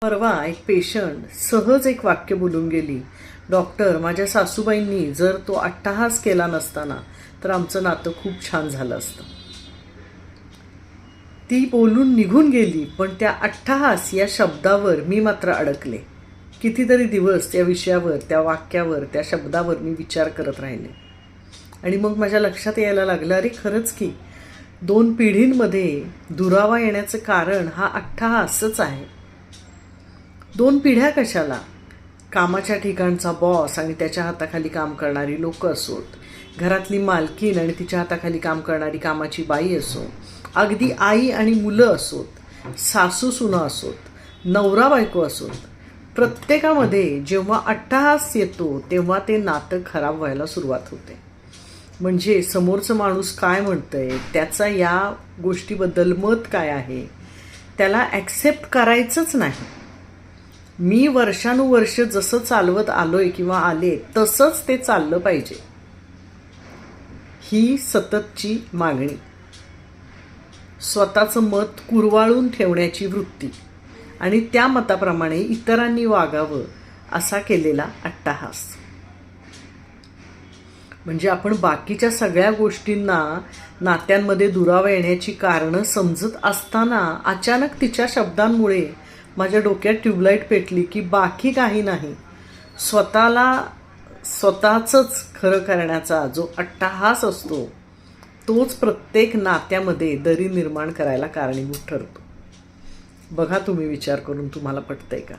परवा एक पेशंट सहज एक वाक्य बोलून गेली, डॉक्टर, माझ्या सासूबाईंनी जर तो अट्टहास केला नसताना तर आमचं नातं खूप छान झालं असतं. ती बोलून निघून गेली, पण त्या अट्टहास या शब्दावर मी मात्र अडकले. कितीतरी दिवस त्या विषयावर, त्या वाक्यावर, त्या शब्दावर मी विचार करत राहिले. आणि मग माझ्या लक्षात यायला लागलं, अरे खरंच की 2 पिढींमध्ये दुरावा येण्याचं कारण हा अट्टहासच आहे. 2 पिढ्या कशाला? कामाच्या ठिकाणचा बॉस आणि त्याच्या हाताखाली काम करणारी लोक असोत, घरातली मालकीन आणि तिच्या हाताखाली काम करणारी कामाची बाई असो, अगदी आई आणि मुलं असोत, सासू सुना असोत, नवरा बायको असोत, प्रत्येकामध्ये जेव्हा अट्टहास येतो तेव्हा ते नातं खराब व्हायला सुरुवात होते. म्हणजे समोरचं माणूस काय म्हणतंय, त्याचा या गोष्टीबद्दल मत काय आहे, त्याला ॲक्सेप्ट करायचंच नाही. मी वर्षानुवर्ष जसं चालवत आलोय किंवा आले तसंच ते चाललं पाहिजे, ही सततची मागणी, स्वतःचं मत कुरवाळून ठेवण्याची वृत्ती आणि त्या मताप्रमाणे इतरांनी वागावं असा केलेला अट्टहास. म्हणजे आपण बाकीच्या सगळ्या गोष्टींना, नात्यांमध्ये दुरावा येण्याची कारणं समजत असताना अचानक तिच्या शब्दांमुळे माझ्या डोक्यात ट्यूबलाईट पेटली की बाकी काही नाही, स्वतःचंच खरं करण्याचा जो अट्टहास असतो तोच प्रत्येक नात्यामध्ये दरी निर्माण करायला कारणीभूत ठरतो. बघा तुम्ही विचार करून, तुम्हाला पटतंय का?